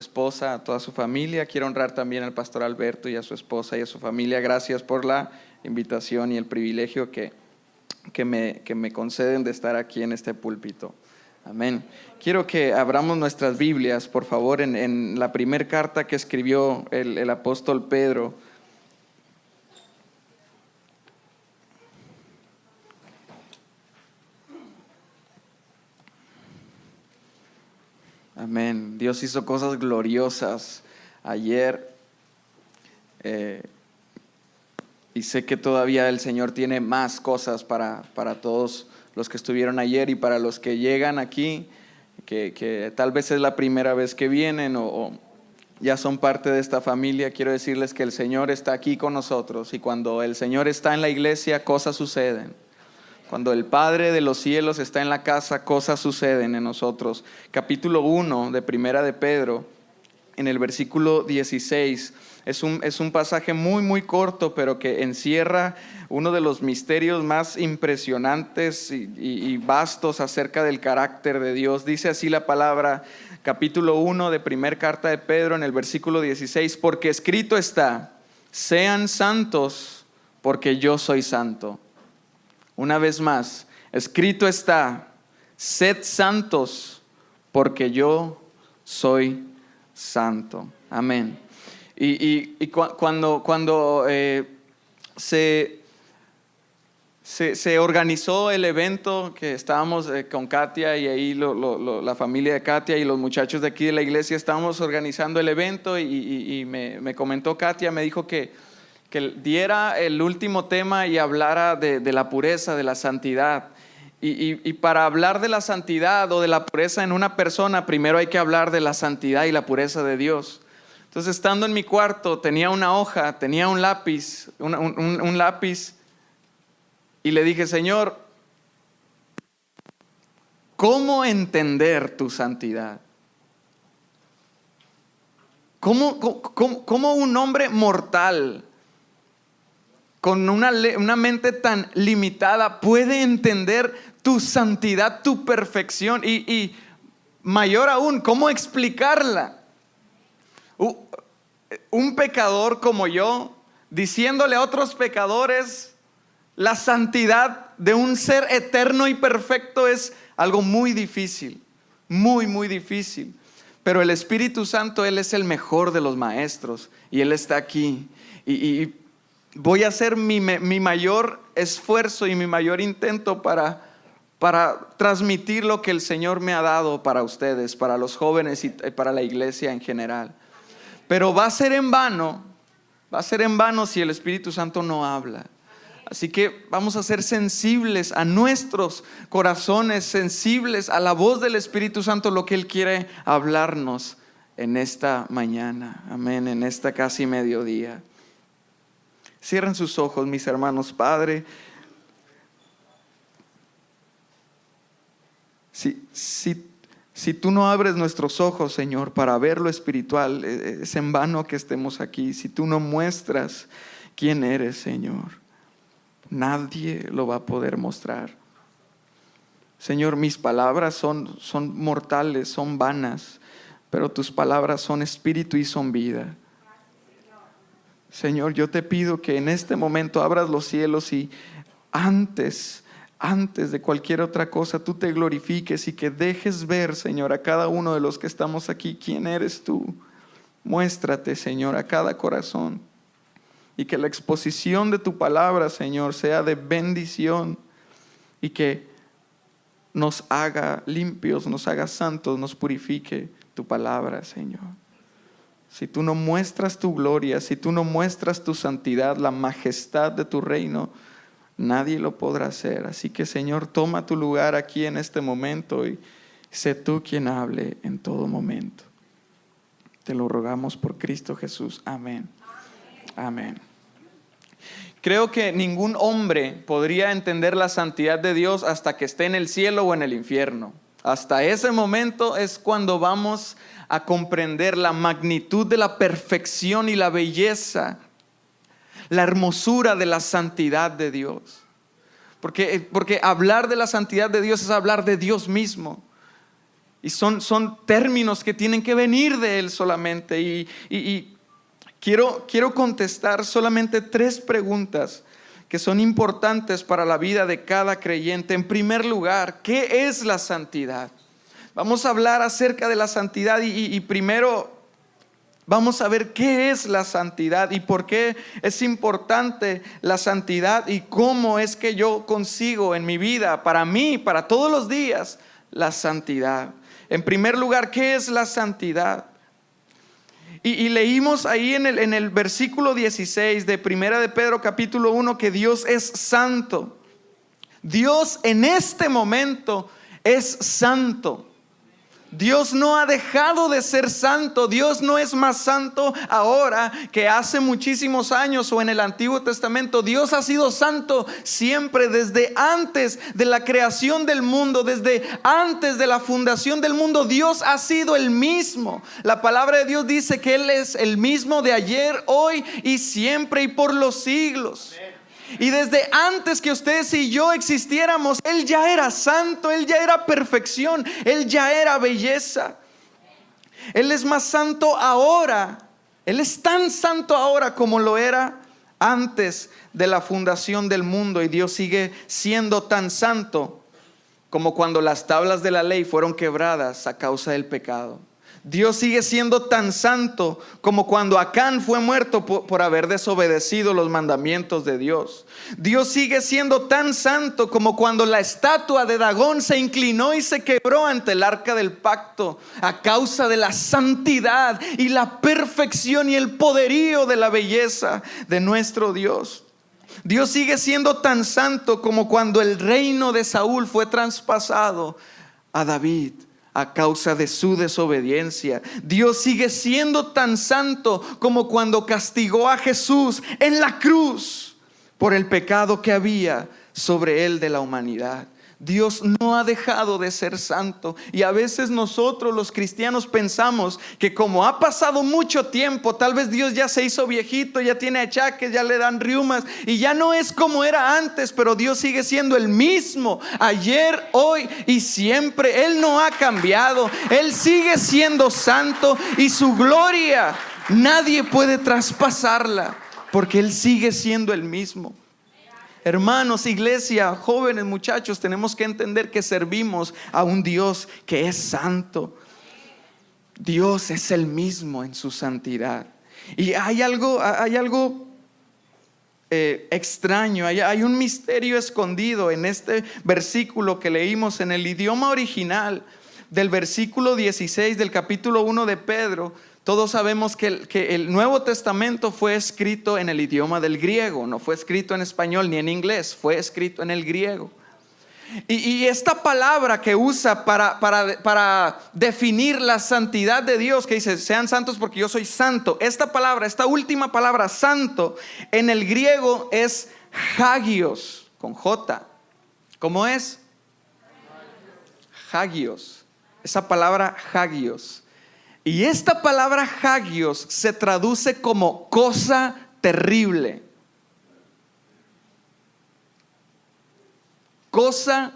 esposa, a toda su familia. Quiero honrar también al pastor Alberto y a su esposa y a su familia. Gracias por la invitación y el privilegio que me conceden de estar aquí en este púlpito. Amén. Quiero que abramos nuestras Biblias, por favor, en la primera carta que escribió el apóstol Pedro. Amén. Dios hizo cosas gloriosas ayer y sé que todavía el Señor tiene más cosas para todos los que estuvieron ayer y para los que llegan aquí, que tal vez es la primera vez que vienen o ya son parte de esta familia. Quiero decirles que el Señor está aquí con nosotros, y cuando el Señor está en la iglesia, cosas suceden. Cuando el Padre de los cielos está en la casa, cosas suceden en nosotros. Capítulo 1 de Primera de Pedro, en el versículo 16, es un pasaje muy corto, pero que encierra uno de los misterios más impresionantes y vastos acerca del carácter de Dios. Dice así la palabra, capítulo 1 de Primera Carta de Pedro, en el versículo 16, porque escrito está: sean santos porque yo soy santo. Una vez más, escrito está: sed santos porque yo soy santo. Amén. Y cuando se organizó el evento, que estábamos con Katia y ahí la familia de Katia y los muchachos de aquí de la iglesia, estábamos organizando el evento y me comentó Katia, me dijo que diera el último tema y hablara de la pureza, de la santidad. Y para hablar de la santidad o de la pureza en una persona, primero hay que hablar de la santidad y la pureza de Dios. Entonces, estando en mi cuarto, tenía una hoja, tenía un lápiz, un lápiz, y le dije: Señor, ¿cómo entender tu santidad? ¿Cómo un hombre mortal con una mente tan limitada puede entender tu santidad, tu perfección? Y mayor aún, ¿cómo explicarla? Un pecador como yo, diciéndole a otros pecadores la santidad de un ser eterno y perfecto, es algo muy difícil, muy difícil. Pero el Espíritu Santo, Él es el mejor de los maestros y Él está aquí. Y voy a hacer mi mayor esfuerzo y mi mayor intento para transmitir lo que el Señor me ha dado para ustedes, para los jóvenes y para la iglesia en general. Pero va a ser en vano si el Espíritu Santo no habla. Así que vamos a ser sensibles a nuestros corazones, sensibles a la voz del Espíritu Santo, lo que Él quiere hablarnos en esta mañana. Amén, en esta casi mediodía. Cierren sus ojos, mis hermanos. Padre, si tú no abres nuestros ojos, Señor, para ver lo espiritual, es en vano que estemos aquí. Si tú no muestras quién eres, Señor, nadie lo va a poder mostrar. Señor, mis palabras son mortales, son vanas, pero tus palabras son espíritu y son vida. Señor, yo te pido que en este momento abras los cielos y antes de cualquier otra cosa, tú te glorifiques y que dejes ver, Señor, a cada uno de los que estamos aquí quién eres tú. Muéstrate, Señor, a cada corazón, y que la exposición de tu palabra, Señor, sea de bendición y que nos haga limpios, nos haga santos, nos purifique tu palabra, Señor. Si tú no muestras tu gloria, si tú no muestras tu santidad, la majestad de tu reino, nadie lo podrá hacer. Así que, Señor, toma tu lugar aquí en este momento y sé tú quien hable en todo momento. Te lo rogamos por Cristo Jesús. Amén. Amén. Creo que ningún hombre podría entender la santidad de Dios hasta que esté en el cielo o en el infierno. Hasta ese momento es cuando vamos a comprender la magnitud de la perfección y la belleza, la hermosura de la santidad de Dios. Porque hablar de la santidad de Dios es hablar de Dios mismo. Y son términos que tienen que venir de Él solamente. Y quiero contestar solamente 3 preguntas que son importantes para la vida de cada creyente. En primer lugar, ¿qué es la santidad? Vamos a hablar acerca de la santidad y primero vamos a ver qué es la santidad y por qué es importante la santidad y cómo es que yo consigo en mi vida, para mí, para todos los días, la santidad. En primer lugar, ¿qué es la santidad? Y leímos ahí en el versículo 16 de Primera de Pedro capítulo 1 que Dios es santo. Dios en este momento es santo. Dios no ha dejado de ser santo. Dios no es más santo ahora que hace muchísimos años o en el Antiguo Testamento. Dios ha sido santo siempre, desde antes de la creación del mundo, desde antes de la fundación del mundo. Dios ha sido el mismo. La palabra de Dios dice que Él es el mismo de ayer, hoy y siempre y por los siglos. Y desde antes que ustedes y yo existiéramos, Él ya era santo, Él ya era perfección, Él ya era belleza. Él es más santo ahora, Él es tan santo ahora como lo era antes de la fundación del mundo. Y Dios sigue siendo tan santo como cuando las tablas de la ley fueron quebradas a causa del pecado. Dios sigue siendo tan santo como cuando Acán fue muerto por haber desobedecido los mandamientos de Dios. Dios sigue siendo tan santo como cuando la estatua de Dagón se inclinó y se quebró ante el arca del pacto a causa de la santidad y la perfección y el poderío de la belleza de nuestro Dios. Dios sigue siendo tan santo como cuando el reino de Saúl fue traspasado a David a causa de su desobediencia. Dios sigue siendo tan santo como cuando castigó a Jesús en la cruz por el pecado que había sobre él de la humanidad. Dios no ha dejado de ser santo. Y a veces nosotros los cristianos pensamos que como ha pasado mucho tiempo, tal vez Dios ya se hizo viejito, ya tiene achaques, ya le dan riumas y ya no es como era antes. Pero Dios sigue siendo el mismo ayer, hoy y siempre. Él no ha cambiado. Él sigue siendo santo y su gloria nadie puede traspasarla, porque Él sigue siendo el mismo. Hermanos, iglesia, jóvenes, muchachos, tenemos que entender que servimos a un Dios que es santo. Dios es el mismo en su santidad. Y hay algo extraño, hay un misterio escondido en este versículo que leímos en el idioma original del versículo 16 del capítulo 1 de Pedro. Todos sabemos que el Nuevo Testamento fue escrito en el idioma del griego. No fue escrito en español ni en inglés, fue escrito en el griego. Y esta palabra que usa para definir la santidad de Dios, que dice sean santos porque yo soy santo, esta palabra, esta última palabra, santo, en el griego es hagios, con J. ¿Cómo es? Hagios. Esa palabra hagios. Y esta palabra hagios se traduce como cosa terrible. Cosa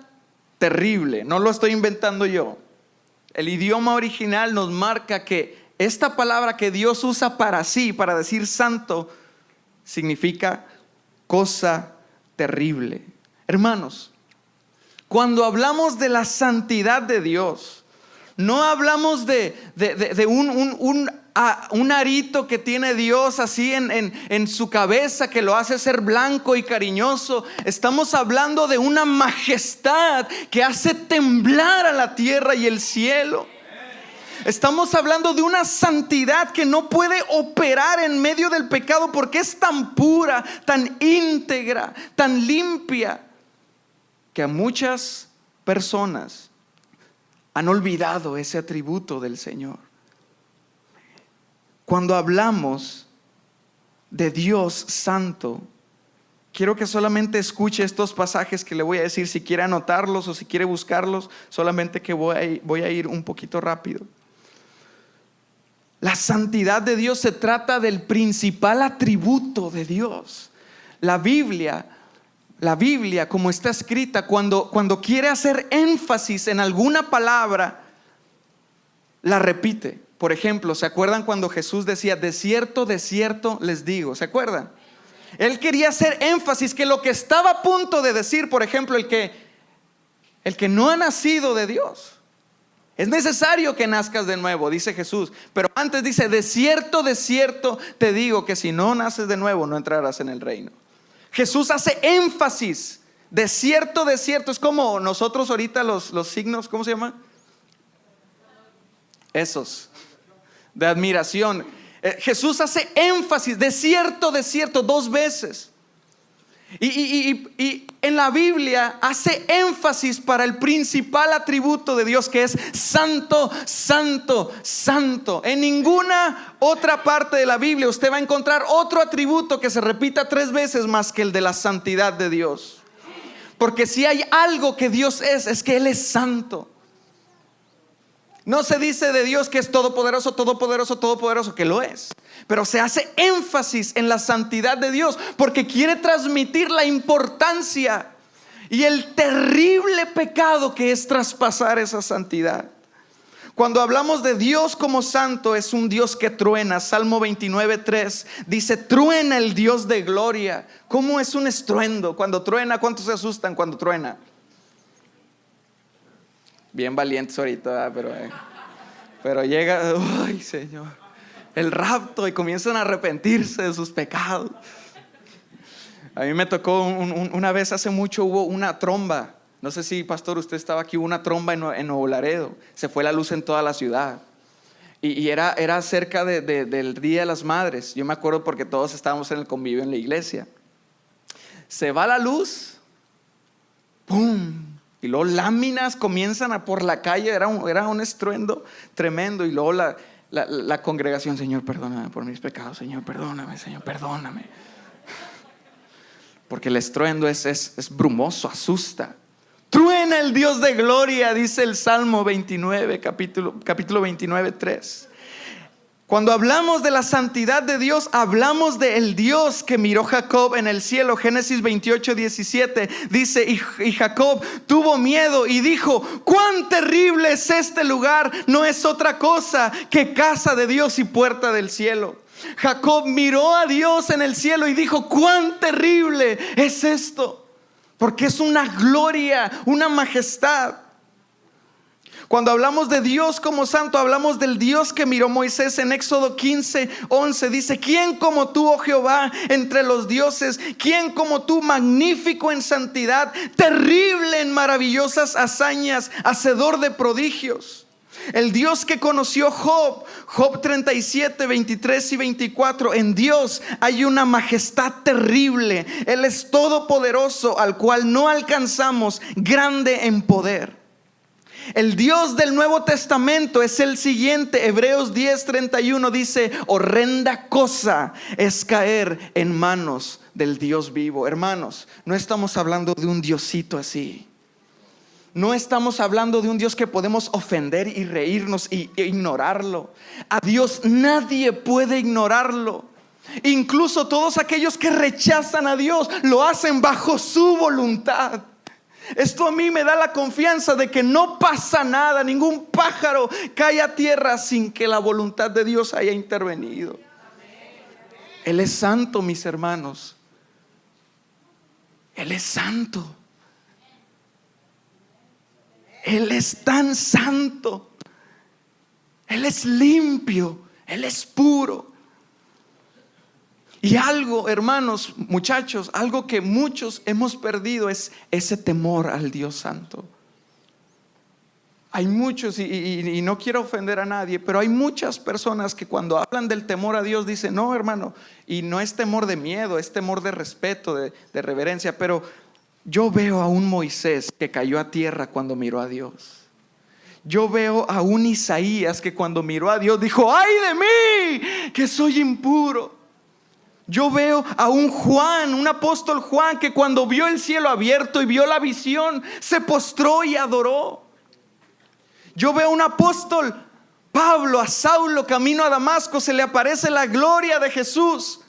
terrible, no lo estoy inventando yo. El idioma original nos marca que esta palabra que Dios usa para sí, para decir santo, significa cosa terrible. Hermanos, cuando hablamos de la santidad de Dios, no hablamos de un arito que tiene Dios así en su cabeza que lo hace ser blanco y cariñoso. Estamos hablando de una majestad que hace temblar a la tierra y el cielo. Estamos hablando de una santidad que no puede operar en medio del pecado porque es tan pura, tan íntegra, tan limpia, que a muchas personas han olvidado ese atributo del Señor. Cuando hablamos de Dios santo, quiero que solamente escuche estos pasajes que le voy a decir. Si quiere anotarlos o si quiere buscarlos, solamente que voy a ir un poquito rápido. La santidad de Dios se trata del principal atributo de Dios. La Biblia, como está escrita, cuando quiere hacer énfasis en alguna palabra, la repite. Por ejemplo, ¿se acuerdan cuando Jesús decía, de cierto les digo? ¿Se acuerdan? Él quería hacer énfasis que lo que estaba a punto de decir, por ejemplo, el que no ha nacido de Dios, es necesario que nazcas de nuevo, dice Jesús. Pero antes dice, de cierto te digo que si no naces de nuevo no entrarás en el reino. Jesús hace énfasis, de cierto. Es como nosotros ahorita los signos, ¿cómo se llama? Esos, de admiración. Jesús hace énfasis, de cierto, 2 veces. Y en la Biblia hace énfasis para el principal atributo de Dios, que es santo, santo, santo. En ninguna otra parte de la Biblia usted va a encontrar otro atributo que se repita 3 veces más que el de la santidad de Dios. Porque si hay algo que Dios es que Él es santo. No se dice de Dios que es todopoderoso, que lo es. Pero se hace énfasis en la santidad de Dios porque quiere transmitir la importancia y el terrible pecado que es traspasar esa santidad. Cuando hablamos de Dios como santo, es un Dios que truena. Salmo 29:3 dice, truena el Dios de gloria. ¿Cómo es un estruendo? Cuando truena, ¿cuántos se asustan cuando truena? Bien valientes ahorita, pero llega, ay Señor, el rapto y comienzan a arrepentirse de sus pecados. A mí me tocó una vez hace mucho, hubo una tromba. No sé si, pastor, usted estaba aquí, hubo una tromba en Nuevo Laredo. Se fue la luz en toda la ciudad. Y era cerca del Día de las Madres. Yo me acuerdo porque todos estábamos en el convivio en la iglesia. Se va la luz, ¡pum! Y luego láminas comienzan a por la calle. Era un estruendo tremendo. Y luego la congregación, Señor, perdóname por mis pecados. Señor, perdóname, Señor, perdóname. Porque el estruendo es brumoso, asusta. Truena el Dios de gloria, dice el Salmo 29, capítulo 29:3. Cuando hablamos de la santidad de Dios, hablamos del Dios que miró Jacob en el cielo. Génesis 28:17 dice, y Jacob tuvo miedo y dijo, cuán terrible es este lugar, no es otra cosa que casa de Dios y puerta del cielo. Jacob miró a Dios en el cielo y dijo, cuán terrible es esto, porque es una gloria, una majestad. Cuando hablamos de Dios como santo, hablamos del Dios que miró Moisés en Éxodo 15:11. Dice, ¿quién como tú, oh Jehová, entre los dioses? ¿Quién como tú, magnífico en santidad, terrible en maravillosas hazañas, hacedor de prodigios? El Dios que conoció Job 37:23 y 24. En Dios hay una majestad terrible. Él es todopoderoso, al cual no alcanzamos, grande en poder. El Dios del Nuevo Testamento es el siguiente. Hebreos 10:31 dice, horrenda cosa es caer en manos del Dios vivo. Hermanos, no estamos hablando de un Diosito así. No estamos hablando de un Dios que podemos ofender y reírnos e ignorarlo. A Dios nadie puede ignorarlo. Incluso todos aquellos que rechazan a Dios lo hacen bajo su voluntad. Esto a mí me da la confianza de que no pasa nada, ningún pájaro cae a tierra sin que la voluntad de Dios haya intervenido. Él es santo, mis hermanos. Él es santo. Él es tan santo. Él es limpio. Él es puro. Y algo, hermanos, muchachos, algo que muchos hemos perdido es ese temor al Dios santo. Hay muchos, y no quiero ofender a nadie, pero hay muchas personas que cuando hablan del temor a Dios dicen, no, hermano, y no es temor de miedo, es temor de respeto, de reverencia. Pero yo veo a un Moisés que cayó a tierra cuando miró a Dios. Yo veo a un Isaías que cuando miró a Dios dijo, ¡ay de mí, que soy impuro! Yo veo a un Juan, un apóstol Juan, que cuando vio el cielo abierto y vio la visión, se postró y adoró. Yo veo a un apóstol Pablo, a Saulo, camino a Damasco, se le aparece la gloria de Jesús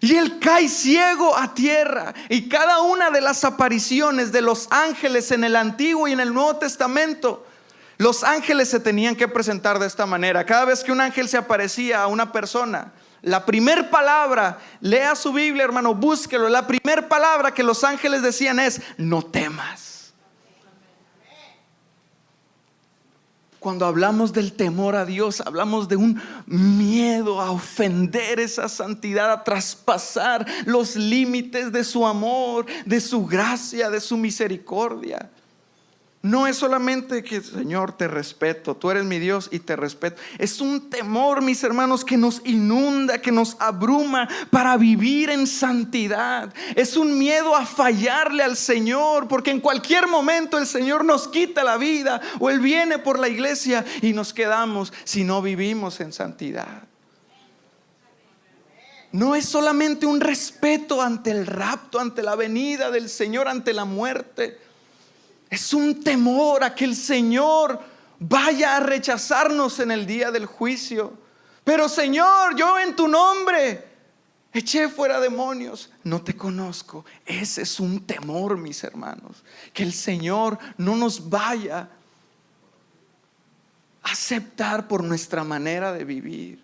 y él cae ciego a tierra. Y cada una de las apariciones de los ángeles en el Antiguo y en el Nuevo Testamento Los ángeles se tenían que presentar de esta manera. Cada vez que un ángel se aparecía a una persona, la primer palabra, lea su Biblia, hermano, búsquelo. La primer palabra que los ángeles decían es: no temas. Cuando hablamos del temor a Dios, hablamos de un miedo a ofender esa santidad, a traspasar los límites de su amor, de su gracia, de su misericordia. No es solamente que, Señor, te respeto, tú eres mi Dios y te respeto. Es un temor, mis hermanos, que nos inunda, que nos abruma para vivir en santidad. Es un miedo a fallarle al Señor, porque en cualquier momento el Señor nos quita la vida, o Él viene por la iglesia y nos quedamos si no vivimos en santidad. No es solamente un respeto ante el rapto, ante la venida del Señor, ante la muerte. Es un temor a que el Señor vaya a rechazarnos en el día del juicio. Pero Señor, yo en tu nombre eché fuera demonios, no te conozco. Ese es un temor, mis hermanos, que el Señor no nos vaya a aceptar por nuestra manera de vivir.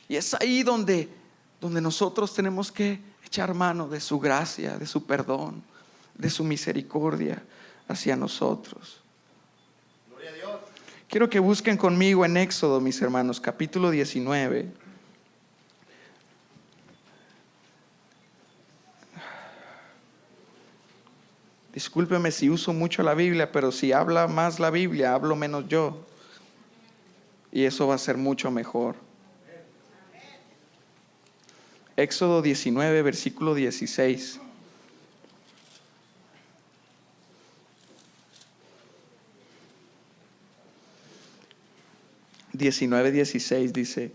Y es ahí donde nosotros tenemos que echar mano de su gracia, de su perdón, de su misericordia hacia nosotros. Gloria a Dios. Quiero que busquen conmigo en Éxodo, mis hermanos, capítulo 19. Discúlpeme si uso mucho la Biblia, pero si habla más la Biblia, hablo menos yo. Y eso va a ser mucho mejor. Éxodo 19, versículo 16. 19:16 dice,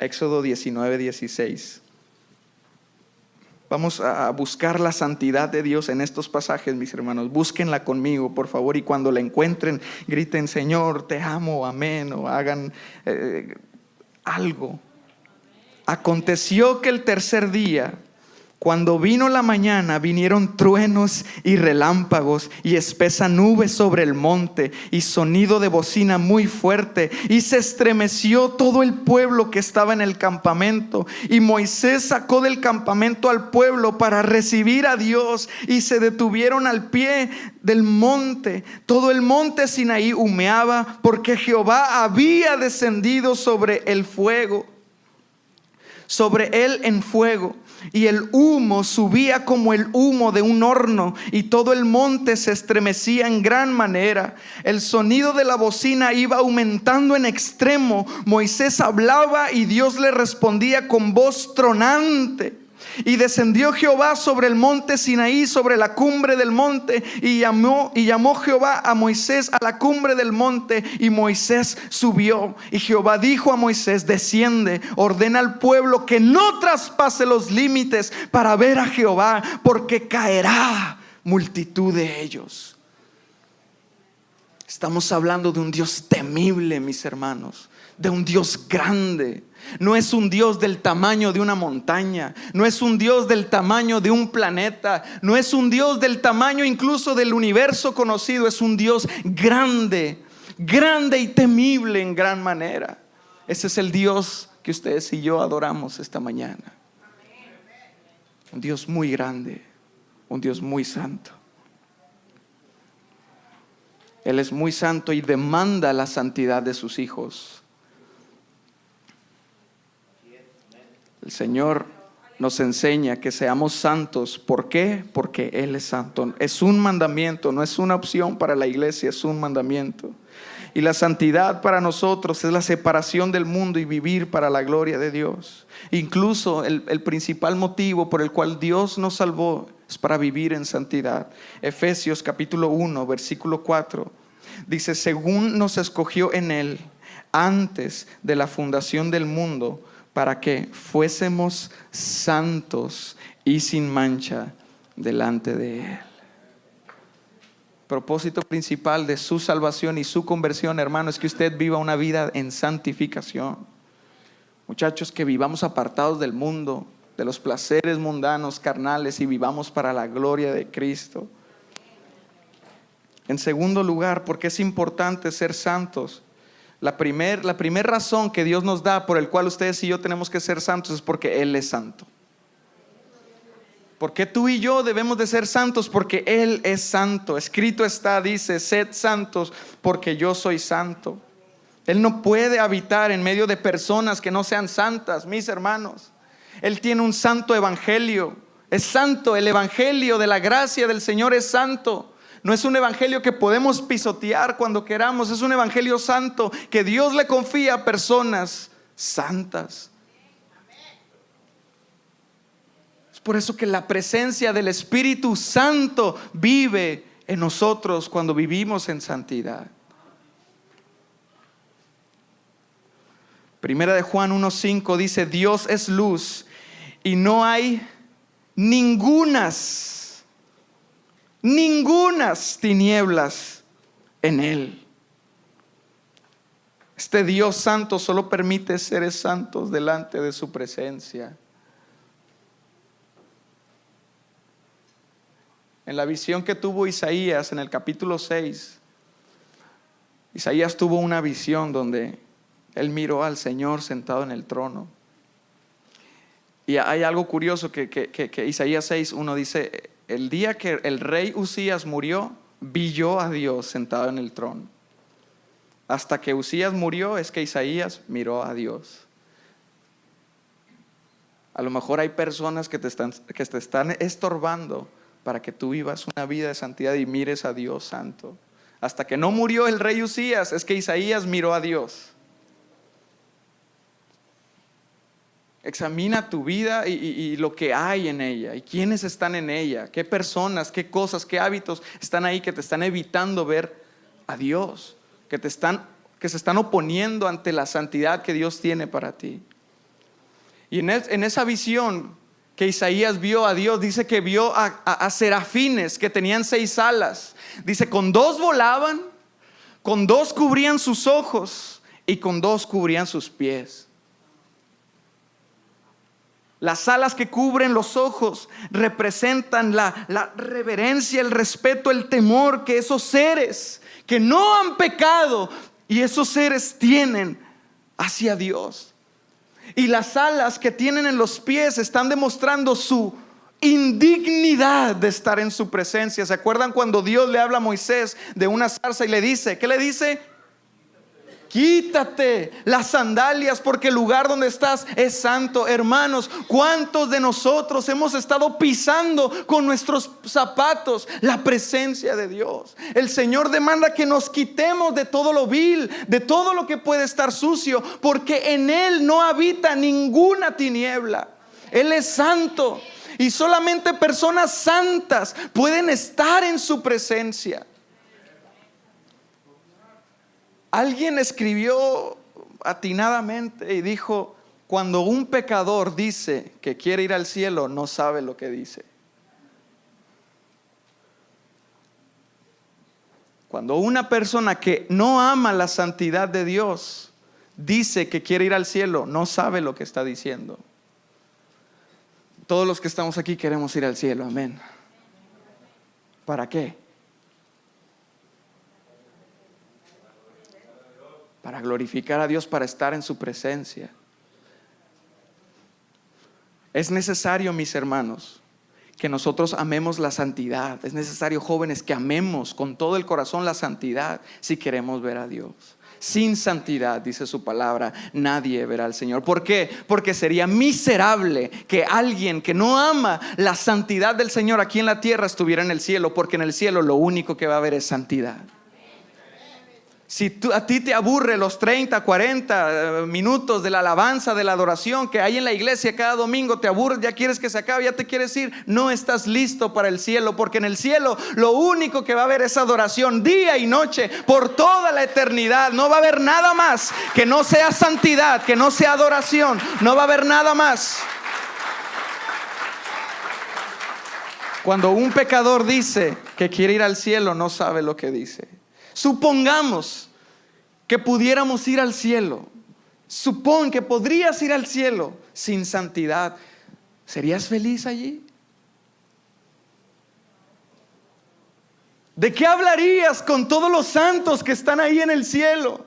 Éxodo 19:16. Vamos a buscar la santidad de Dios en estos pasajes, mis hermanos. Búsquenla conmigo, por favor, y cuando la encuentren, griten: Señor, te amo, amén, o hagan algo. Aconteció que el tercer día, cuando vino la mañana, vinieron truenos y relámpagos y espesa nube sobre el monte y sonido de bocina muy fuerte, y se estremeció todo el pueblo que estaba en el campamento. Y Moisés sacó del campamento al pueblo para recibir a Dios, y se detuvieron al pie del monte. Todo el monte Sinaí humeaba, porque Jehová había descendido sobre el fuego, sobre él en fuego, y el humo subía como el humo de un horno, y todo el monte se estremecía en gran manera. El sonido de la bocina iba aumentando en extremo. Moisés hablaba y Dios le respondía con voz tronante. Y descendió Jehová sobre el monte Sinaí, sobre la cumbre del monte, y llamó Jehová a Moisés a la cumbre del monte, y Moisés subió. Y Jehová dijo a Moisés: desciende, ordena al pueblo que no traspase los límites para ver a Jehová, porque caerá multitud de ellos. Estamos hablando de un Dios temible, mis hermanos, de un Dios grande. No es un Dios del tamaño de una montaña, no es un Dios del tamaño de un planeta, no es un Dios del tamaño incluso del universo conocido. Es un Dios grande, grande y temible en gran manera. Ese es el Dios que ustedes y yo adoramos esta mañana. Un Dios muy grande, un Dios muy santo. Él es muy santo y demanda la santidad de sus hijos. El Señor nos enseña que seamos santos. ¿Por qué? Porque Él es santo. Es un mandamiento, no es una opción para la iglesia, es un mandamiento. Y la santidad para nosotros es la separación del mundo y vivir para la gloria de Dios. Incluso el principal motivo por el cual Dios nos salvó es para vivir en santidad. Efesios capítulo 1, versículo 4 dice: según nos escogió en Él antes de la fundación del mundo, para que fuésemos santos y sin mancha delante de Él. Propósito principal de su salvación y su conversión, hermano, es que usted viva una vida en santificación. Muchachos, que vivamos apartados del mundo, de los placeres mundanos, carnales, y vivamos para la gloria de Cristo. En segundo lugar, porque es importante ser santos. La primera razón que Dios nos da por el cual ustedes y yo tenemos que ser santos es porque Él es santo. ¿Por qué tú y yo debemos de ser santos? Porque Él es santo. Escrito está, dice, sed santos porque yo soy santo. Él no puede habitar en medio de personas que no sean santas, mis hermanos. Él tiene un santo evangelio. Es santo, el evangelio de la gracia del Señor es santo. No es un evangelio que podemos pisotear cuando queramos. Es un evangelio santo que Dios le confía a personas santas. Es por eso que la presencia del Espíritu Santo vive en nosotros cuando vivimos en santidad. Primera de Juan 1:5 dice: Dios es luz y no hay ningunas tinieblas en Él. Este Dios santo solo permite seres santos delante de su presencia. En la visión que tuvo Isaías en el capítulo 6, Isaías tuvo una visión donde él miró al Señor sentado en el trono. Y hay algo curioso que Isaías 6:1 dice: el día que el rey Usías murió, vi yo a Dios sentado en el trono. Hasta que Usías murió es que Isaías miró a Dios. A lo mejor hay personas que te están estorbando para que tú vivas una vida de santidad y mires a Dios santo. Hasta que no murió el rey Usías es que Isaías miró a Dios. Examina tu vida y lo que hay en ella y quiénes están en ella, qué personas, qué cosas, qué hábitos están ahí que te están evitando ver a Dios, que se están oponiendo ante la santidad que Dios tiene para ti. Y en esa visión que Isaías vio a Dios, dice que vio a serafines que tenían 6 alas. Dice, con 2 volaban, con 2 cubrían sus ojos y con 2 cubrían sus pies. Las alas que cubren los ojos representan la reverencia, el respeto, el temor que esos seres que no han pecado y esos seres tienen hacia Dios. Y las alas que tienen en los pies están demostrando su indignidad de estar en su presencia. ¿Se acuerdan cuando Dios le habla a Moisés de una zarza y le dice, ¿qué le dice? Quítate las sandalias porque el lugar donde estás es santo. Hermanos, ¿cuántos de nosotros hemos estado pisando con nuestros zapatos la presencia de Dios? El Señor demanda que nos quitemos de todo lo vil, de todo lo que puede estar sucio, porque en Él no habita ninguna tiniebla. Él es santo y solamente personas santas pueden estar en su presencia. Alguien escribió atinadamente y dijo: cuando un pecador dice que quiere ir al cielo, no sabe lo que dice. Cuando una persona que no ama la santidad de Dios dice que quiere ir al cielo, no sabe lo que está diciendo. Todos los que estamos aquí queremos ir al cielo, amén. ¿Para qué? Para glorificar a Dios, para estar en su presencia. Es necesario, mis hermanos, que nosotros amemos la santidad. Es necesario, jóvenes, que amemos con todo el corazón la santidad si queremos ver a Dios. Sin santidad, dice su palabra, nadie verá al Señor. ¿Por qué? Porque sería miserable que alguien que no ama la santidad del Señor aquí en la tierra estuviera en el cielo, porque en el cielo lo único que va a haber es santidad. Si a ti te aburre los 30, 40 minutos de la alabanza, de la adoración que hay en la iglesia cada domingo, te aburre, ya quieres que se acabe, ya te quieres ir, no estás listo para el cielo, porque en el cielo lo único que va a haber es adoración día y noche por toda la eternidad. No va a haber nada más que no sea santidad, que no sea adoración. No va a haber nada más. Cuando un pecador dice que quiere ir al cielo, no sabe lo que dice. Supongamos que pudiéramos ir al cielo. Supón que podrías ir al cielo sin santidad. ¿Serías feliz allí? ¿De qué hablarías con todos los santos que están ahí en el cielo?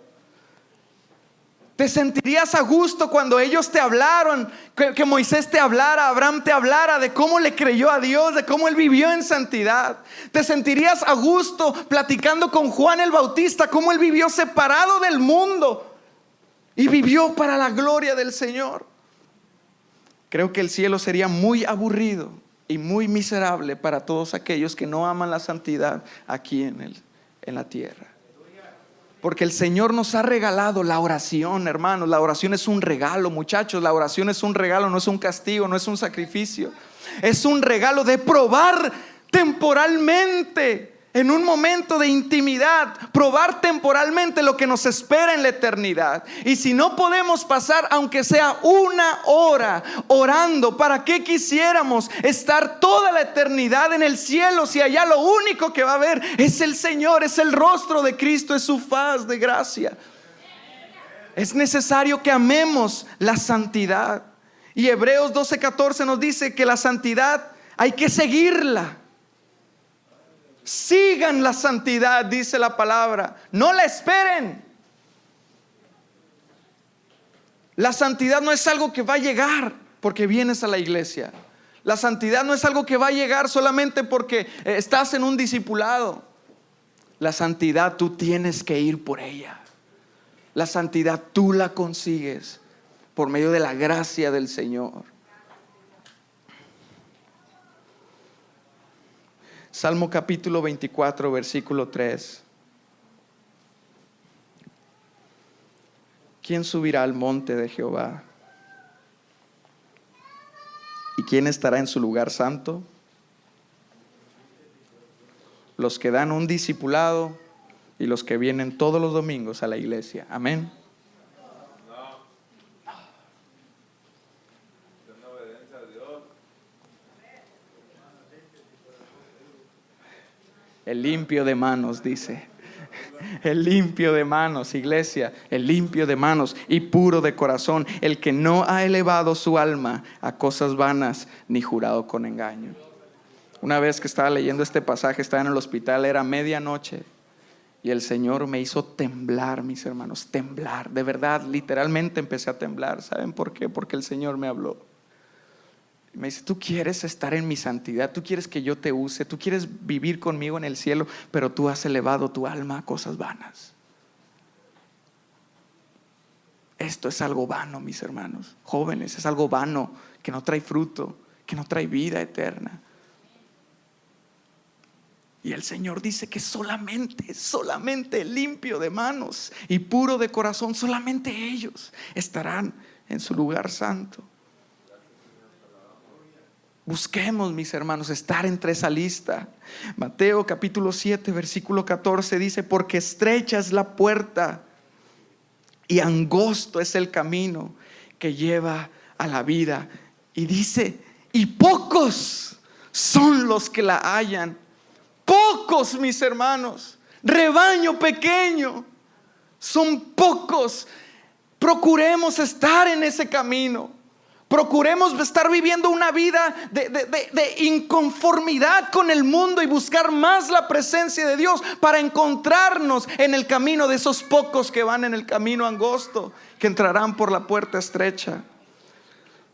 ¿Te sentirías a gusto cuando ellos te hablaron, que Moisés te hablara, Abraham te hablara de cómo le creyó a Dios, de cómo él vivió en santidad? ¿Te sentirías a gusto platicando con Juan el Bautista, cómo él vivió separado del mundo y vivió para la gloria del Señor? Creo que el cielo sería muy aburrido y muy miserable para todos aquellos que no aman la santidad aquí en la tierra. Porque el Señor nos ha regalado la oración, hermanos. La oración es un regalo, muchachos. La oración es un regalo, no es un castigo, no es un sacrificio. Es un regalo de probar temporalmente, en un momento de intimidad, probar temporalmente lo que nos espera en la eternidad. Y si no podemos pasar, aunque sea 1 hora orando, ¿para qué quisiéramos estar toda la eternidad en el cielo si allá lo único que va a haber es el Señor, es el rostro de Cristo, es su faz de gracia? Es necesario que amemos la santidad. Y Hebreos 12:14 nos dice que la santidad hay que seguirla. Sigan la santidad, dice la palabra. No la esperen. La santidad no es algo que va a llegar porque vienes a la iglesia. La santidad no es algo que va a llegar solamente porque estás en un discipulado. La santidad tú tienes que ir por ella. La santidad tú la consigues por medio de la gracia del Señor. Salmo capítulo 24, versículo 3. ¿Quién subirá al monte de Jehová? ¿Y quién estará en su lugar santo? Los que dan un discipulado y los que vienen todos los domingos a la iglesia. Amén. El limpio de manos, dice. El limpio de manos, iglesia. El limpio de manos y puro de corazón. El que no ha elevado su alma a cosas vanas ni jurado con engaño. Una vez que estaba leyendo este pasaje, estaba en el hospital, era medianoche. Y el Señor me hizo temblar, mis hermanos, temblar. De verdad, literalmente empecé a temblar. ¿Saben por qué? Porque el Señor me habló. Me dice, tú quieres estar en mi santidad, tú quieres que yo te use, tú quieres vivir conmigo en el cielo, pero tú has elevado tu alma a cosas vanas. Esto es algo vano, mis hermanos, jóvenes, es algo vano, que no trae fruto, que no trae vida eterna. Y el Señor dice que solamente limpio de manos y puro de corazón, solamente ellos estarán en su lugar santo. Busquemos, mis hermanos, estar entre esa lista. Mateo capítulo 7, versículo 14 dice, porque estrecha es la puerta y angosto es el camino que lleva a la vida. Y dice, y pocos son los que la hallan. Pocos, mis hermanos, rebaño pequeño, son pocos. Procuremos estar en ese camino. Procuremos estar viviendo una vida de inconformidad con el mundo y buscar más la presencia de Dios para encontrarnos en el camino de esos pocos que van en el camino angosto, que entrarán por la puerta estrecha.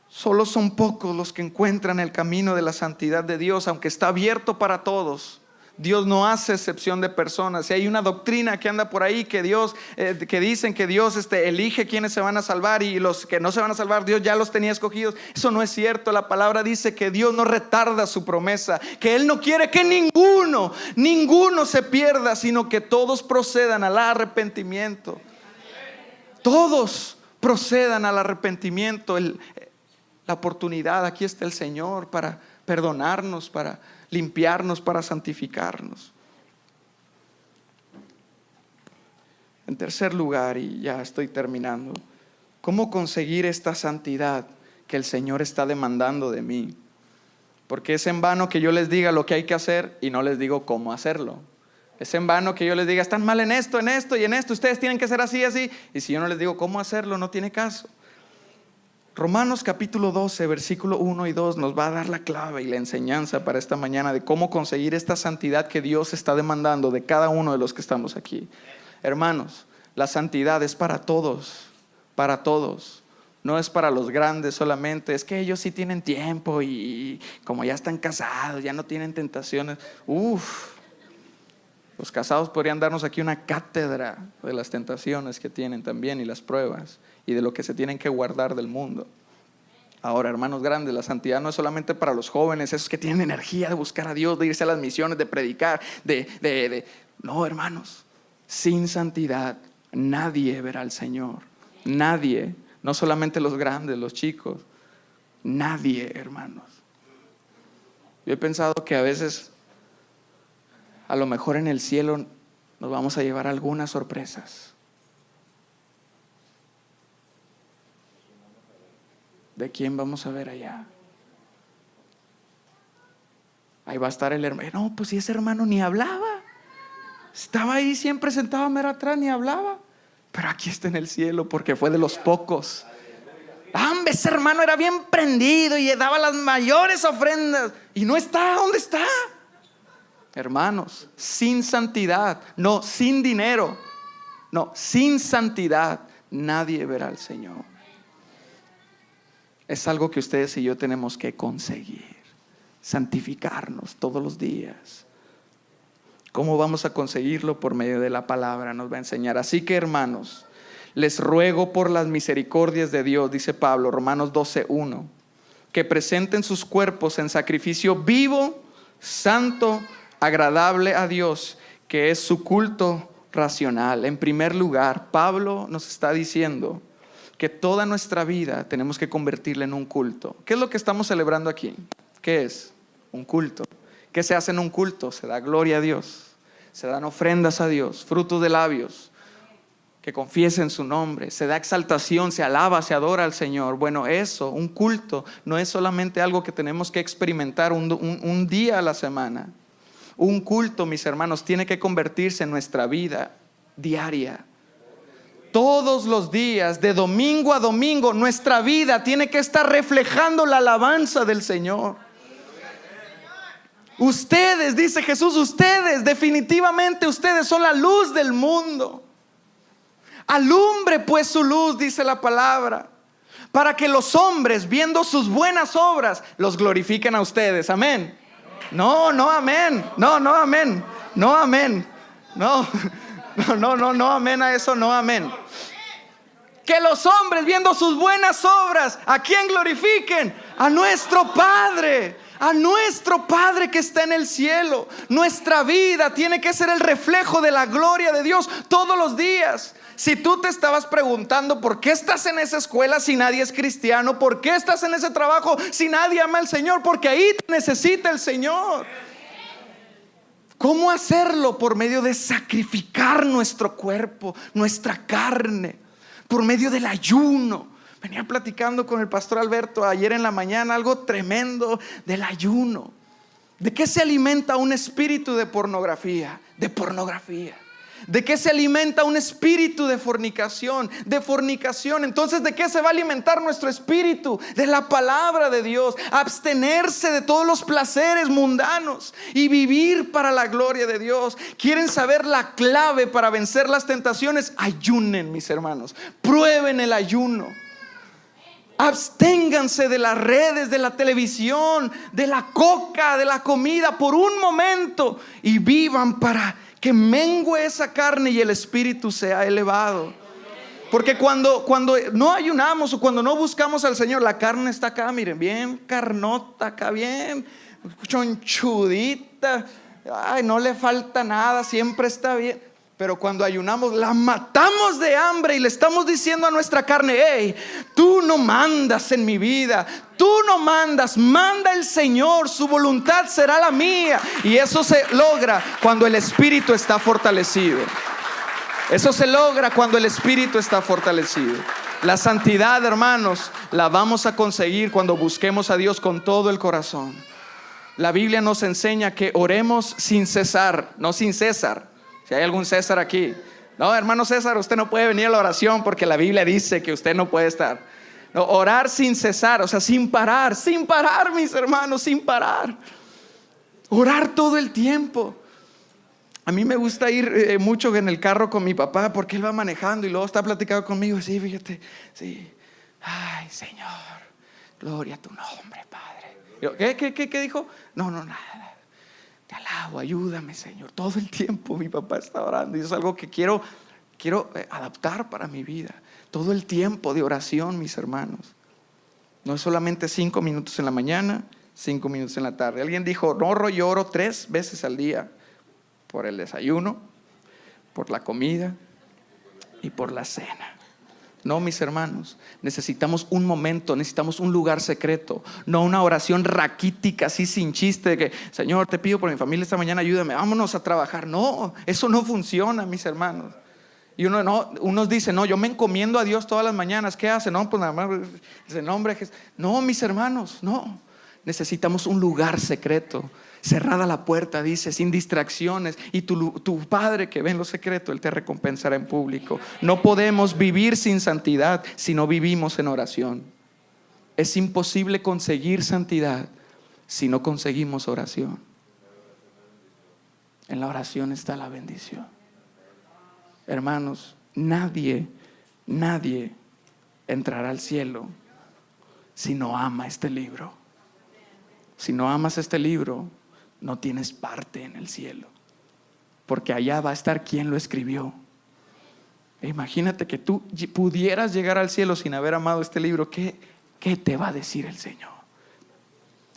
Solo son pocos los que encuentran el camino de la santidad de Dios, aunque está abierto para todos. Dios no hace excepción de personas. Si hay una doctrina que anda por ahí que Dios, que dicen que Dios elige quienes se van a salvar y los que no se van a salvar Dios ya los tenía escogidos, eso no es cierto. La palabra dice que Dios no retarda su promesa, que Él no quiere que ninguno se pierda, sino que todos procedan al arrepentimiento. Todos procedan al arrepentimiento. La oportunidad, aquí está el Señor para perdonarnos, para limpiarnos, para santificarnos. En tercer lugar, y ya estoy terminando, ¿cómo conseguir esta santidad que el Señor está demandando de mí? Porque es en vano que yo les diga lo que hay que hacer y no les digo cómo hacerlo. Es en vano que yo les diga, están mal en esto y en esto, ustedes tienen que ser así, así. Y si yo no les digo cómo hacerlo, no tiene caso. Romanos capítulo 12, versículo 1 y 2 nos va a dar la clave y la enseñanza para esta mañana de cómo conseguir esta santidad que Dios está demandando de cada uno de los que estamos aquí. Hermanos, la santidad es para todos, para todos. No es para los grandes solamente. Es que ellos sí tienen tiempo y como ya están casados, ya no tienen tentaciones. Los casados podrían darnos aquí una cátedra de las tentaciones que tienen también y las pruebas y de lo que se tienen que guardar del mundo. Ahora, hermanos grandes, la santidad no es solamente para los jóvenes, esos que tienen energía de buscar a Dios, de irse a las misiones, de predicar, No, hermanos, sin santidad nadie verá al Señor. Nadie, no solamente los grandes, los chicos. Nadie, hermanos. Yo he pensado que a veces, a lo mejor en el cielo nos vamos a llevar algunas sorpresas. ¿De quién vamos a ver allá? Ahí va a estar el hermano. No, pues si ese hermano ni hablaba. Estaba ahí siempre sentado mero atrás, ni hablaba. Pero aquí está en el cielo porque fue de los pocos. Ese hermano era bien prendido y daba las mayores ofrendas. Y no está, ¿dónde está? Hermanos, sin santidad, no, sin dinero, no, sin santidad, nadie verá al Señor. Es algo que ustedes y yo tenemos que conseguir, santificarnos todos los días. ¿Cómo vamos a conseguirlo? Por medio de la palabra nos va a enseñar. Así que, hermanos, les ruego por las misericordias de Dios, dice Pablo, Romanos 12:1, que presenten sus cuerpos en sacrificio vivo, santo, agradable a Dios, que es su culto racional. En primer lugar, Pablo nos está diciendo que toda nuestra vida tenemos que convertirla en un culto. ¿Qué es lo que estamos celebrando aquí? ¿Qué es? Un culto. ¿Qué se hace en un culto? Se da gloria a Dios, se dan ofrendas a Dios, frutos de labios que confiesen su nombre, se da exaltación, se alaba, se adora al Señor. Bueno, eso, un culto, no es solamente algo que tenemos que experimentar un día a la semana. Un culto, mis hermanos, tiene que convertirse en nuestra vida diaria. Todos los días, de domingo a domingo, nuestra vida tiene que estar reflejando la alabanza del Señor. Ustedes, dice Jesús, ustedes, definitivamente ustedes son la luz del mundo. Alumbre pues su luz, dice la palabra, para que los hombres, viendo sus buenas obras, los glorifiquen a ustedes. Amén. No, amén. No, amén. No, amén. No, amén a eso, no, amén. Que los hombres, viendo sus buenas obras, ¿a quién glorifiquen? A nuestro Padre. A nuestro Padre que está en el cielo. Nuestra vida tiene que ser el reflejo de la gloria de Dios todos los días. Si tú te estabas preguntando por qué estás en esa escuela si nadie es cristiano, por qué estás en ese trabajo si nadie ama al Señor, porque ahí te necesita el Señor. ¿Cómo hacerlo? Por medio de sacrificar nuestro cuerpo, nuestra carne, por medio del ayuno. Venía platicando con el pastor Alberto ayer en la mañana algo tremendo del ayuno. ¿De qué se alimenta un espíritu de pornografía? De pornografía. ¿De qué se alimenta un espíritu de fornicación? De fornicación. Entonces, ¿de qué se va a alimentar nuestro espíritu? De la palabra de Dios. Abstenerse de todos los placeres mundanos y vivir para la gloria de Dios. ¿Quieren saber la clave para vencer las tentaciones? Ayunen, mis hermanos. Prueben el ayuno. Absténganse de las redes, de la televisión, de la coca, de la comida por un momento y vivan para que mengue esa carne y el espíritu sea elevado. Porque cuando no ayunamos o cuando no buscamos al Señor, la carne está acá, miren, bien carnota acá, bien chonchudita. Ay, no le falta nada, siempre está bien. Pero cuando ayunamos, la matamos de hambre y le estamos diciendo a nuestra carne: hey, tú no mandas en mi vida, tú no mandas, manda el Señor, su voluntad será la mía. Y eso se logra cuando el espíritu está fortalecido. Eso se logra cuando el espíritu está fortalecido. La santidad, hermanos, la vamos a conseguir cuando busquemos a Dios con todo el corazón. La Biblia nos enseña que oremos sin cesar, no sin César. Si hay algún César aquí, no, hermano César, usted no puede venir a la oración porque la Biblia dice que usted no puede estar. Orar sin cesar, o sea, sin parar, mis hermanos, sin parar. Orar todo el tiempo. A mí me gusta ir mucho en el carro con mi papá, porque él va manejando y luego está platicando conmigo. Sí, fíjate, sí. Ay, Señor, gloria a tu nombre, Padre. Yo, ¿Qué dijo? No, nada. Te alabo, ayúdame, Señor. Todo el tiempo mi papá está orando y es algo que quiero adaptar para mi vida. Todo el tiempo de oración, mis hermanos. No es solamente 5 minutos en la mañana, 5 minutos en la tarde. Alguien dijo, no, yo oro 3 veces al día. Por el desayuno, por la comida y por la cena. No, mis hermanos, necesitamos un momento, necesitamos un lugar secreto. No una oración raquítica, así sin chiste, de que, Señor, te pido por mi familia esta mañana, ayúdame, vámonos a trabajar. No, eso no funciona, mis hermanos. Y unos dicen, no, yo me encomiendo a Dios todas las mañanas. ¿Qué hace? No, pues nada más en nombre de Jesús. No, mis hermanos, no. Necesitamos un lugar secreto. Cerrada la puerta, dice, sin distracciones. Y tu Padre que ve en lo secreto, Él te recompensará en público. No podemos vivir sin santidad si no vivimos en oración. Es imposible conseguir santidad si no conseguimos oración. En la oración está la bendición. Hermanos, nadie entrará al cielo si no ama este libro. Si no amas este libro, no tienes parte en el cielo, porque allá va a estar quien lo escribió. Imagínate que tú pudieras llegar al cielo sin haber amado este libro. ¿Qué te va a decir el Señor?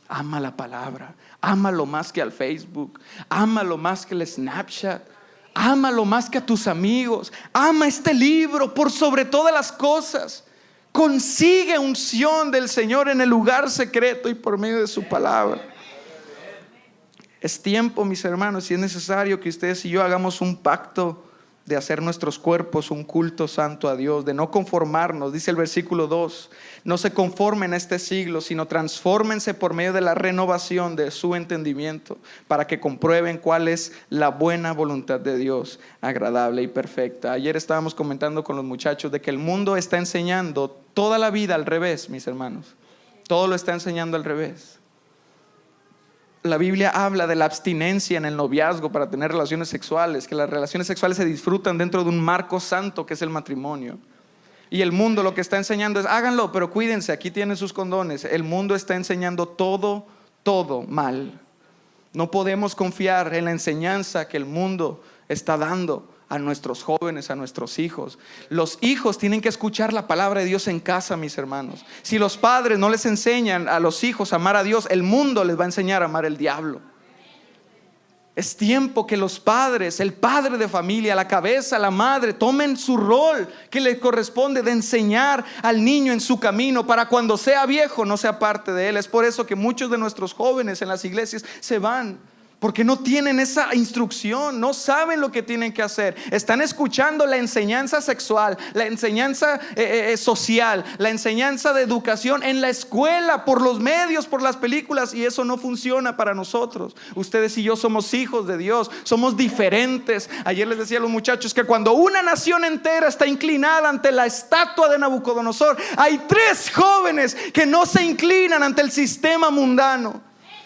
Ama la palabra, ámalo más que al Facebook, ámalo más que el Snapchat, ámalo más que a tus amigos. Ama este libro por sobre todas las cosas. Consigue unción del Señor en el lugar secreto y por medio de su palabra. Es tiempo, mis hermanos, y es necesario que ustedes y yo hagamos un pacto de hacer nuestros cuerpos un culto santo a Dios, de no conformarnos. Dice el versículo 2, no se conformen a este siglo, sino transfórmense por medio de la renovación de su entendimiento, para que comprueben cuál es la buena voluntad de Dios, agradable y perfecta. Ayer estábamos comentando con los muchachos de que el mundo está enseñando toda la vida al revés, mis hermanos. Todo lo está enseñando al revés. La Biblia habla de la abstinencia en el noviazgo para tener relaciones sexuales, que las relaciones sexuales se disfrutan dentro de un marco santo que es el matrimonio. Y el mundo lo que está enseñando es, háganlo, pero cuídense, aquí tienen sus condones. El mundo está enseñando todo mal. No podemos confiar en la enseñanza que el mundo está dando a nuestros jóvenes, a nuestros hijos. Los hijos tienen que escuchar la palabra de Dios en casa, mis hermanos. Si los padres no les enseñan a los hijos a amar a Dios, el mundo les va a enseñar a amar al diablo. Es tiempo que los padres, el padre de familia, la cabeza, la madre, tomen su rol que les corresponde de enseñar al niño en su camino, para cuando sea viejo no sea parte de él. Es por eso que muchos de nuestros jóvenes en las iglesias se van, porque no tienen esa instrucción, no saben lo que tienen que hacer. Están escuchando la enseñanza sexual, la enseñanza social, la enseñanza de educación en la escuela, por los medios, por las películas, y eso no funciona para nosotros. Ustedes y yo somos hijos de Dios, somos diferentes. Ayer les decía a los muchachos que cuando una nación entera está inclinada ante la estatua de Nabucodonosor, hay 3 jóvenes que no se inclinan ante el sistema mundano,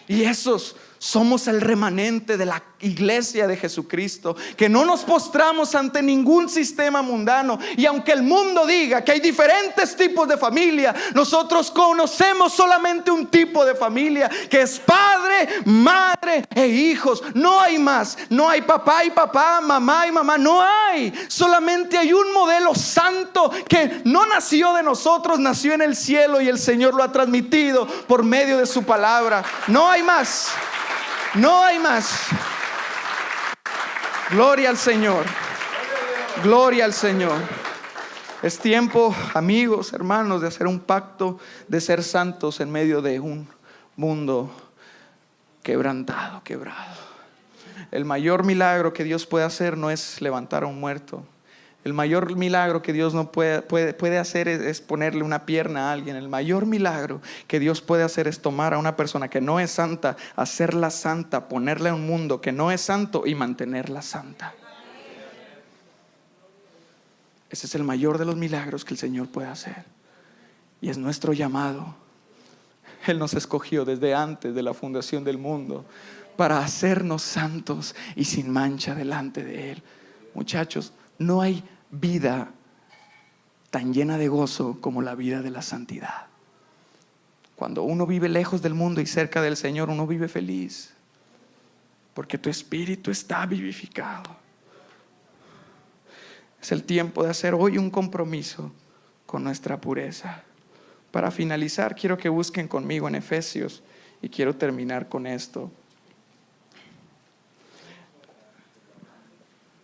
y esos somos el remanente de la iglesia de Jesucristo, que no nos postramos ante ningún sistema mundano. Y aunque el mundo diga que hay diferentes tipos de familia, nosotros conocemos solamente un tipo de familia, que es padre, madre e hijos. No hay más, no hay papá y papá, mamá y mamá, no hay. Solamente hay un modelo santo que no nació de nosotros, nació en el cielo, y el Señor lo ha transmitido por medio de su palabra. No hay más. No hay más. Gloria al Señor. Gloria al Señor. Es tiempo, amigos, hermanos, de hacer un pacto de ser santos en medio de un mundo quebrantado, quebrado. El mayor milagro que Dios puede hacer no es levantar a un muerto. El mayor milagro que Dios no puede hacer es ponerle una pierna a alguien. El mayor milagro que Dios puede hacer es tomar a una persona que no es santa, hacerla santa, ponerla en un mundo que no es santo y mantenerla santa. Ese es el mayor de los milagros que el Señor puede hacer. Y es nuestro llamado. Él nos escogió desde antes de la fundación del mundo para hacernos santos y sin mancha delante de Él. Muchachos, no hay vida tan llena de gozo como la vida de la santidad. Cuando uno vive lejos del mundo y cerca del Señor, uno vive feliz, porque tu espíritu está vivificado. Es el tiempo de hacer hoy un compromiso con nuestra pureza. Para finalizar, quiero que busquen conmigo en Efesios, y quiero terminar con esto.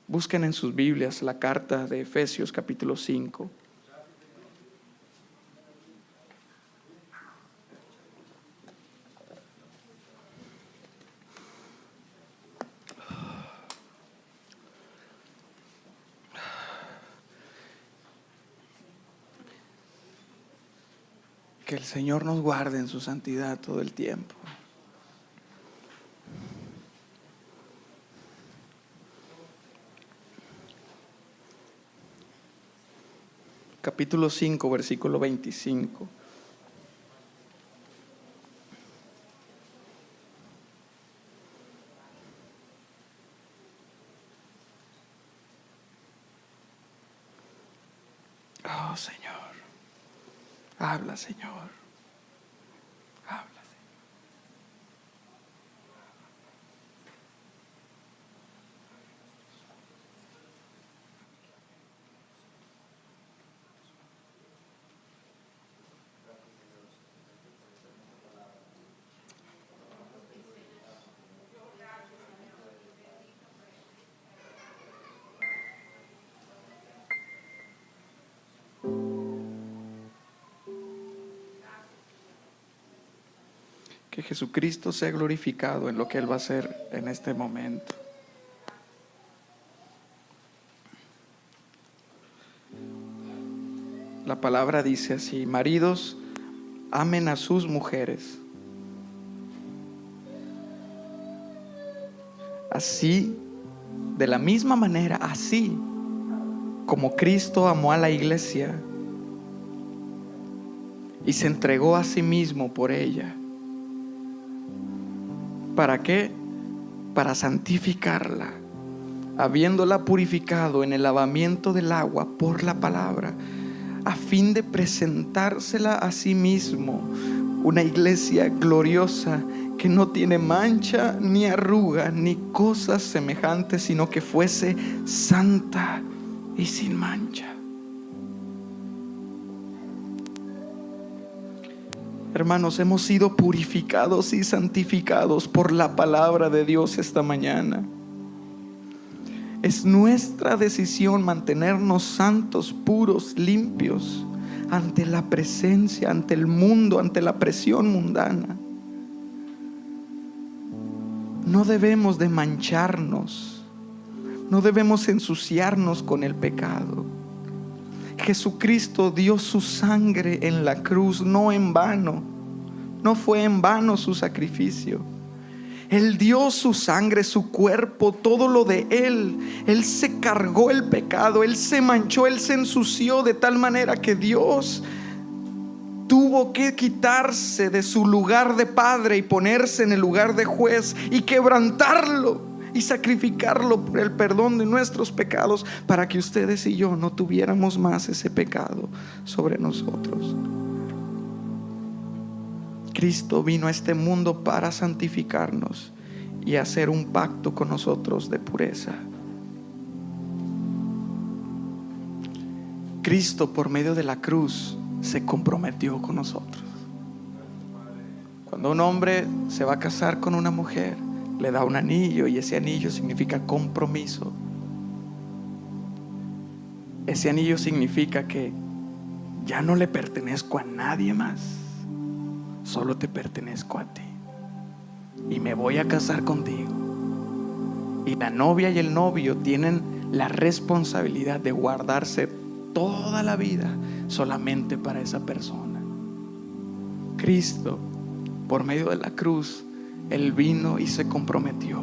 Busquen en sus Biblias la carta de Efesios capítulo 5. Que el Señor nos guarde en su santidad todo el tiempo. Capítulo 5, versículo 25. Oh, Señor. Habla, Señor. Habla, Señor. Que Jesucristo sea glorificado en lo que Él va a hacer en este momento. La palabra dice así: maridos, amen a sus mujeres, así, de la misma manera, así como Cristo amó a la iglesia y se entregó a sí mismo por ella. ¿Para qué? Para santificarla, habiéndola purificado en el lavamiento del agua por la palabra, a fin de presentársela a sí mismo una iglesia gloriosa, que no tiene mancha ni arruga ni cosas semejantes, sino que fuese santa y sin mancha. Hermanos, hemos sido purificados y santificados por la palabra de Dios esta mañana. Es nuestra decisión mantenernos santos, puros, limpios ante la presencia, ante el mundo, ante la presión mundana. No debemos de mancharnos, no debemos ensuciarnos con el pecado. Jesucristo dio su sangre en la cruz, no en vano. No fue en vano su sacrificio. Él dio su sangre, su cuerpo, todo lo de Él. Él se cargó el pecado, Él se manchó, Él se ensució de tal manera que Dios tuvo que quitarse de su lugar de padre y ponerse en el lugar de juez y quebrantarlo y sacrificarlo por el perdón de nuestros pecados, para que ustedes y yo no tuviéramos más ese pecado sobre nosotros. Cristo vino a este mundo para santificarnos y hacer un pacto con nosotros de pureza. Cristo, por medio de la cruz, se comprometió con nosotros. Cuando un hombre se va a casar con una mujer, le da un anillo, y ese anillo significa compromiso. Ese anillo significa que ya no le pertenezco a nadie más, solo te pertenezco a ti, y me voy a casar contigo. Y la novia y el novio tienen la responsabilidad de guardarse toda la vida solamente para esa persona. Cristo, por medio de la cruz, Él vino y se comprometió.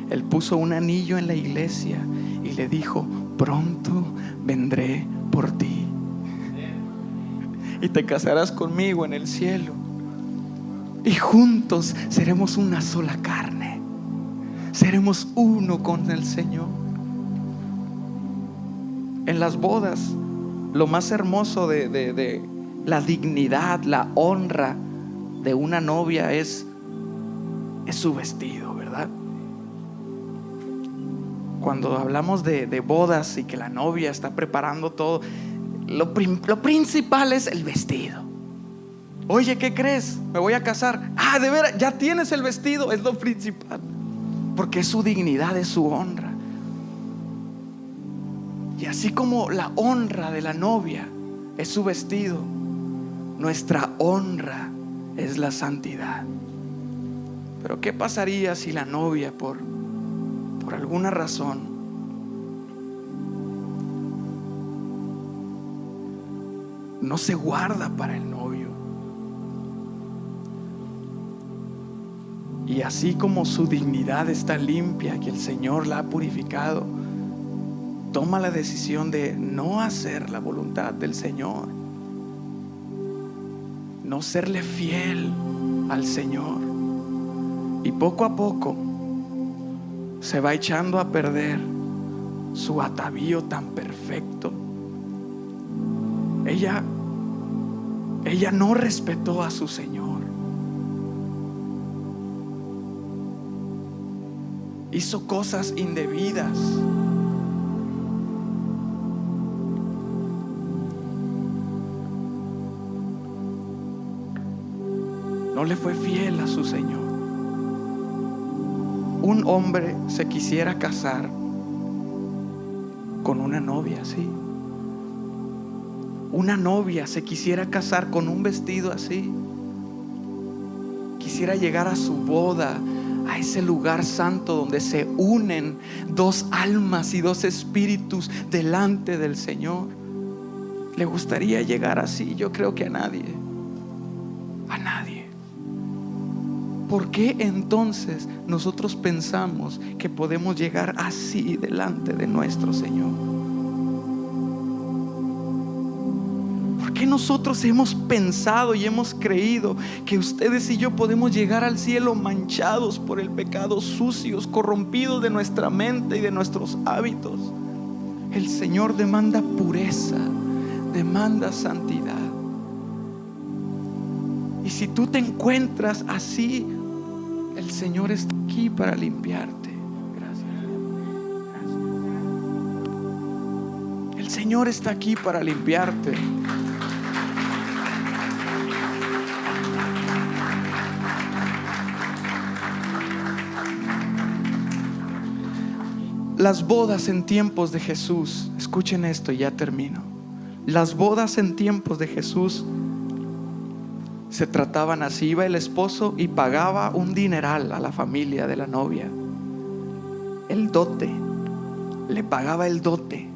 Él puso un anillo en la iglesia y le dijo: pronto vendré por ti. y te casarás conmigo en el cielo. Y juntos seremos una sola carne. Seremos uno con el Señor. En las bodas, lo más hermoso de la dignidad, la honra de una novia es su vestido, ¿verdad? Cuando hablamos de bodas y que la novia está preparando todo, lo principal es el vestido. Oye, ¿qué crees? Me voy a casar. Ah, de veras, ya tienes el vestido. Es lo principal, porque es su dignidad, es su honra. Y así como la honra de la novia es su vestido, nuestra honra es la santidad. Pero ¿qué pasaría si la novia por alguna razón no se guarda para el novio? Y así como su dignidad está limpia, que el Señor la ha purificado, toma la decisión de no hacer la voluntad del Señor, no serle fiel al Señor, y poco a poco se va echando a perder su atavío tan perfecto. Ella no respetó a su Señor. Hizo cosas indebidas. No le fue fiel a su Señor. Un hombre se quisiera casar con una novia así. Una novia se quisiera casar con un vestido así. Quisiera llegar a su boda, a ese lugar santo donde se unen dos almas y dos espíritus delante del Señor. ¿Le gustaría llegar así? Yo creo que a nadie. A nadie. ¿Por qué entonces nosotros pensamos que podemos llegar así delante de nuestro Señor? ¿Por qué nosotros hemos pensado y hemos creído que ustedes y yo podemos llegar al cielo manchados por el pecado, sucios, corrompidos de nuestra mente y de nuestros hábitos? El Señor demanda pureza, demanda santidad. Y si tú te encuentras así, el Señor está aquí para limpiarte. Gracias. El Señor está aquí para limpiarte. Las bodas en tiempos de Jesús, escuchen esto y ya termino. Las bodas en tiempos de Jesús se trataban así: iba el esposo y pagaba un dineral a la familia de la novia, el dote. Le pagaba el dote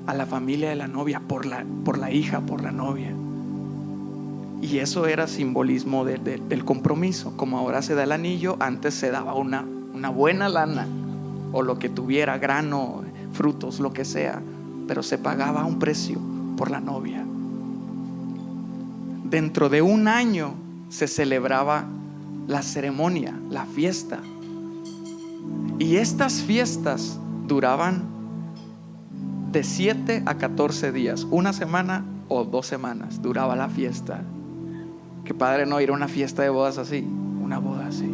a la familia de la novia por la hija, por la novia. Y eso era simbolismo del compromiso. Como ahora se da el anillo, antes se daba una buena lana, o lo que tuviera, grano, frutos, lo que sea, pero se pagaba un precio por la novia. Dentro de un año se celebraba la ceremonia, la fiesta. Y estas fiestas duraban de 7 a 14 días. Una semana o 2 semanas duraba la fiesta. Qué padre, ¿no? Ir a una fiesta de bodas así, una boda así.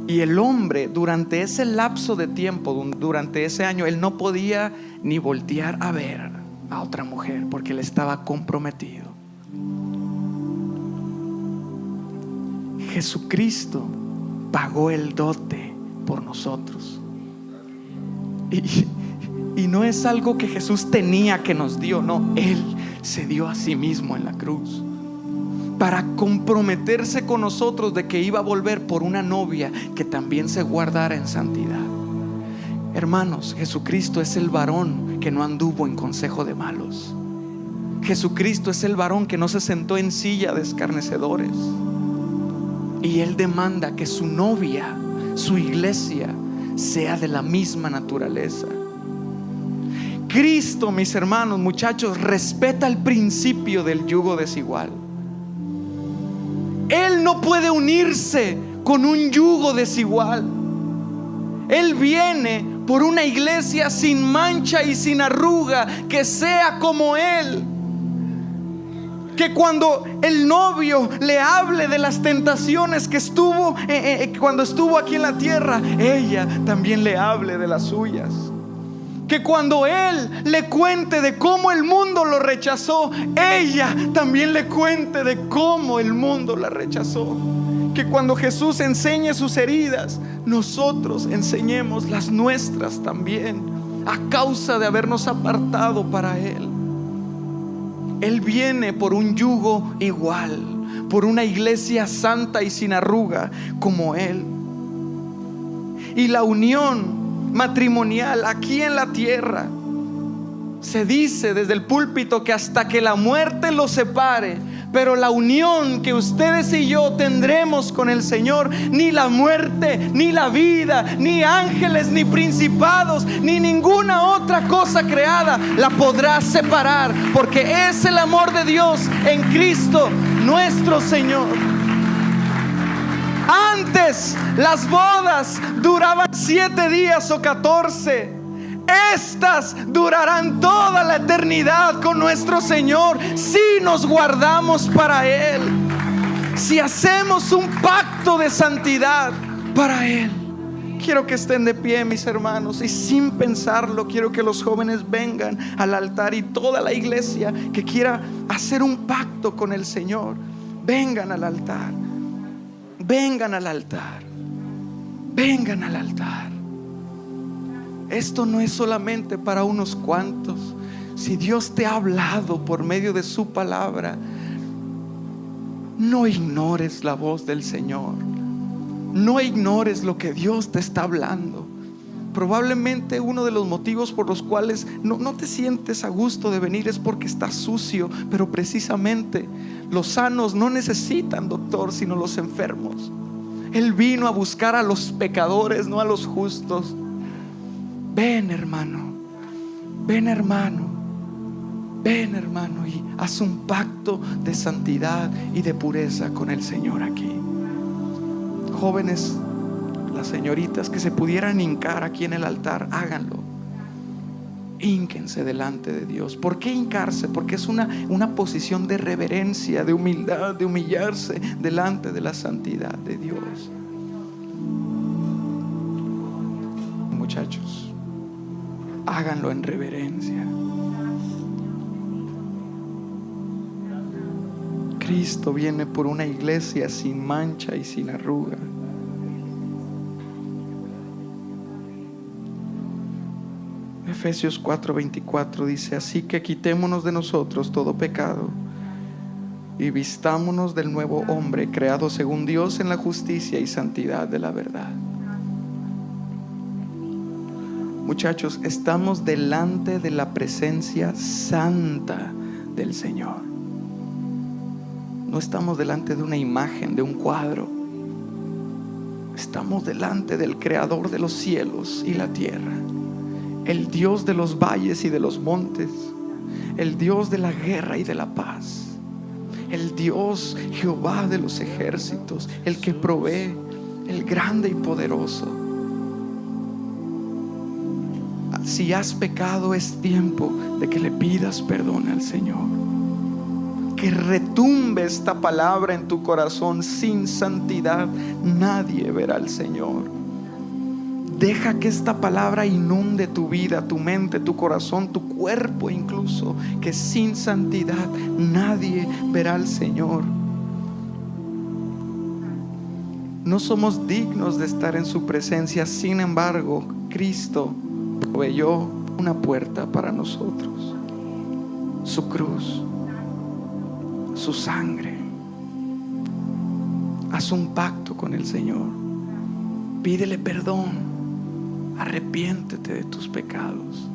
Y el hombre, durante ese lapso de tiempo, durante ese año, él no podía ni voltear a ver a otra mujer, porque él estaba comprometido. Jesucristo pagó el dote por nosotros. Y no es algo que Jesús tenía que nos dio, no, Él se dio a sí mismo en la cruz para comprometerse con nosotros de que iba a volver por una novia que también se guardara en santidad. Hermanos, Jesucristo es el varón que no anduvo en consejo de malos. Jesucristo es el varón que no se sentó en silla de escarnecedores. Y Él demanda que su novia, su iglesia, sea de la misma naturaleza. Cristo, mis hermanos, muchachos, respeta el principio del yugo desigual. Él no puede unirse con un yugo desigual. Él viene por una iglesia sin mancha y sin arruga, que sea como Él. Que cuando el novio le hable de las tentaciones que estuvo cuando estuvo aquí en la tierra, ella también le hable de las suyas. Que cuando él le cuente de cómo el mundo lo rechazó, ella también le cuente de cómo el mundo la rechazó. Que cuando Jesús enseñe sus heridas, nosotros enseñemos las nuestras también, a causa de habernos apartado para Él. Él viene por un yugo igual, por una iglesia santa y sin arruga como Él. Y la unión matrimonial aquí en la tierra, se dice desde el púlpito que hasta que la muerte los separe. Pero la unión que ustedes y yo tendremos con el Señor, ni la muerte, ni la vida, ni ángeles, ni principados, ni ninguna otra cosa creada la podrá separar, porque es el amor de Dios en Cristo nuestro Señor. Antes las bodas duraban 7 días o 14. Estas durarán toda la eternidad con nuestro Señor, si nos guardamos para Él, si hacemos un pacto de santidad para Él. Quiero que estén de pie, mis hermanos, y sin pensarlo quiero que los jóvenes vengan al altar, y toda la iglesia que quiera hacer un pacto con el Señor, vengan al altar. Vengan al altar. Vengan al altar. Esto no es solamente para unos cuantos. Si Dios te ha hablado por medio de su palabra, no ignores la voz del Señor. No ignores lo que Dios te está hablando. Probablemente uno de los motivos por los cuales no te sientes a gusto de venir es porque estás sucio. Pero precisamente los sanos no necesitan doctor, sino los enfermos. Él vino a buscar a los pecadores, no a los justos. Ven, hermano, ven, hermano, ven, hermano, y haz un pacto de santidad y de pureza con el Señor aquí. Jóvenes, las señoritas que se pudieran hincar aquí en el altar, háganlo. Hínquense delante de Dios. ¿Por qué hincarse? Porque es una posición de reverencia, de humildad, de humillarse delante de la santidad de Dios. Muchachos, háganlo en reverencia. Cristo viene por una iglesia sin mancha y sin arruga. Efesios 4:24 dice: así que quitémonos de nosotros todo pecado y vistámonos del nuevo hombre, creado según Dios en la justicia y santidad de la verdad. Muchachos, estamos delante de la presencia santa del Señor. No estamos delante de una imagen, de un cuadro. Estamos delante del Creador de los cielos y la tierra, el Dios de los valles y de los montes, el Dios de la guerra y de la paz, el Dios Jehová de los ejércitos, el que provee, el grande y poderoso. Si has pecado, es tiempo de que le pidas perdón al Señor. Que retumbe esta palabra en tu corazón: sin santidad nadie verá al Señor. Deja que esta palabra inunde tu vida, tu mente, tu corazón, tu cuerpo incluso. Que sin santidad nadie verá al Señor. No somos dignos de estar en su presencia. Sin embargo, Cristo proveyó una puerta para nosotros: su cruz, su sangre. Haz un pacto con el Señor. Pídele perdón. Arrepiéntete de tus pecados.